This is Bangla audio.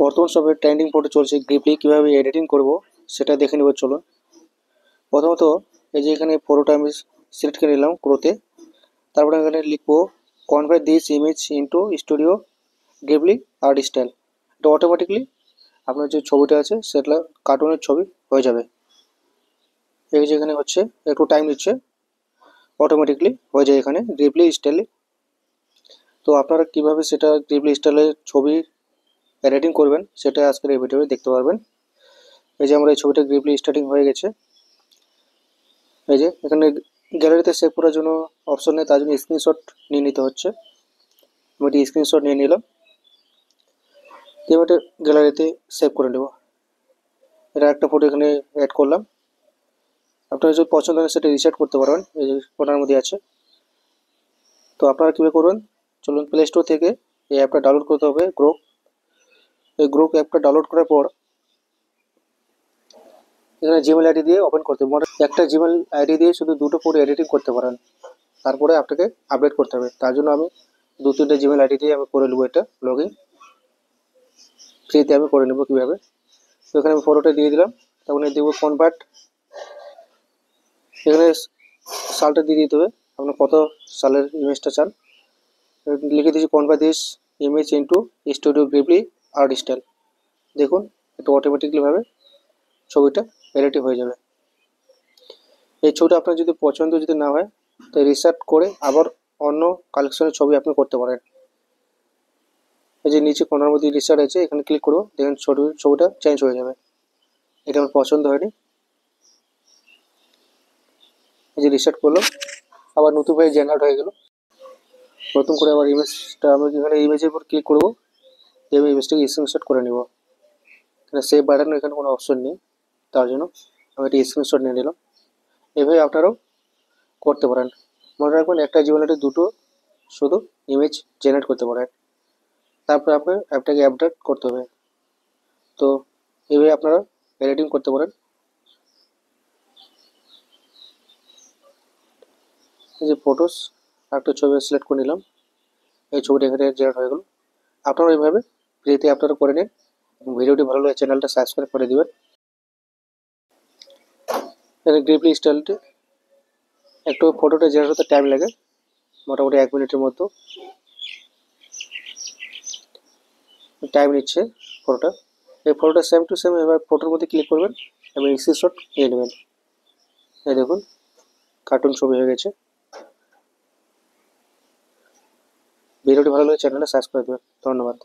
বর্তমান সময়ে ট্রেন্ডিং ফটো চলছে গ্রিপলি কিভাবে এডিটিং করব সেটা দেখে নেব চলুন। প্রথমত এই যে এখানে ফটোটা আমি সিলেক্ট করে নিলাম ক্রোতে, তারপরে এখানে লিখবো convert this image into Studio Ghibli art style. এটা অটোমেটিকলি আপনার যে ছবিটা আছে সেটা কার্টুনের ছবি হয়ে যাবে। এই যে এখানে হচ্ছে একটু টাইম নিচ্ছে, অটোমেটিকলি হয়ে যায় এখানে গ্রিপলি স্টাইলে। তো আপনারা কিভাবে সেটা গ্রিপলি স্টাইলে ছবি এডিটিং করবেন সেটা আজকের এই ভিডিওতে দেখতে পারবেন। এই যে আমরা এই ছবিটা গ্রিপলি স্টার্টিং হয়ে গেছে। এই যে এখানে গ্যালারিতে সেভ করার জন্য অপশন নেই, তার জন্য স্ক্রিনশট নিয়ে নিতে হচ্ছে। আমি এটি স্ক্রিনশট নিয়ে নিলাম, এবার গ্যালারিতে সেভ করে নেব। এটা একটা ফটো এখানে অ্যাড করলাম। আপনার যদি পছন্দ হয় সেটা রিসেট করতে পারবেন, এই যে ফটোর মধ্যে আছে। তো আপনারা কীভাবে করবেন চলুন, প্লে স্টোর থেকে এই অ্যাপটা ডাউনলোড করতে হবে, গ্রুপ। এই গ্রুপ অ্যাপটা ডাউনলোড করার পর এখানে জিমেল আইডি দিয়ে ওপেন করতে হবে। একটা জিমেল আইডি দিয়ে শুধু দুটো ফটো এডিটিং করতে পারেন, তারপরে আপনাকে আপডেট করতে হবে। তার জন্য আমি 2-3টে জিমেল আইডি দিয়ে আমি করে নেবো, এটা লগ ইন ফ্রিতে আমি করে নেবো কীভাবে। তো এখানে আমি ফটোটা দিয়ে দিলাম, তখন দেবো কনভার্ট। এখানে সালটা দিয়ে দিতে হবে, আপনার কত সালের ইমেজটা চান। লিখে দিয়েছি convert this image into Studio Ghibli art style. দেখুন এটা অটোমেটিকলিভাবে ছবিটা এডিটিং হয়ে যাবে। এই ছবিটা আপনার যদি পছন্দ যদি না হয় তো রিসেট করে আবার অন্য কালেকশনের ছবি আপনি করতে পারেন। এই যে নিচে কর্নার মধ্যে রিসেট আছে, এখানে ক্লিক করবো, দেখেন ছবিটা চেঞ্জ হয়ে যাবে। এটা আমার পছন্দ হয়নি, এই যে রিসেট করলাম, আবার নতুনভাবে জেনারেট হয়ে গেল। নতুন করে আবার ইমেজটা আমি এখানে ইমেজের উপর ক্লিক করবো, আমি ইমেজটাকে স্ক্রিনশট করে নিব। এখানে সেভ বাটন এখানে কোনো অপশন নেই, তার জন্য আমি একটা স্ক্রিনশট নিয়ে নিলাম। এভাবে আপনারাও করতে পারেন। মনে রাখবেন একটা জীবনে দুটো শুধু ইমেজ জেনারেট করতে পারেন, তারপরে আপনার অ্যাপটাকে আপডেট করতে হবে। তো এইভাবে আপনারা এডিটিং করতে পারেন। এই যে ফটোস একটা ছবি সিলেক্ট করে নিলাম, এই ছবিটা এখানে জেনারেট হয়ে গেল। আপনারা এইভাবে ফ্রিতে আপনারা করে নিন। ভিডিওটি ভালো লাগে চ্যানেলটা সাবস্ক্রাইব করে দিবেন। গ্রিপলি স্টাইলটি একটু ফটোটা জেনারেট হতে টাইম লাগে, মোটামুটি 1 মিনিটের মতো টাইম নিচ্ছে ফটোটা। এই ফটোটা সেম টু সেম এবার ফটোর মধ্যে ক্লিক করবেন এবং স্ক্রিনশট নিয়ে নেবেন। এই দেখুন কার্টুন ছবি হয়ে গেছে। ভিডিওটি ভালো লাগে চ্যানেলটা সাবস্ক্রাইব করে দেবেন। ধন্যবাদ।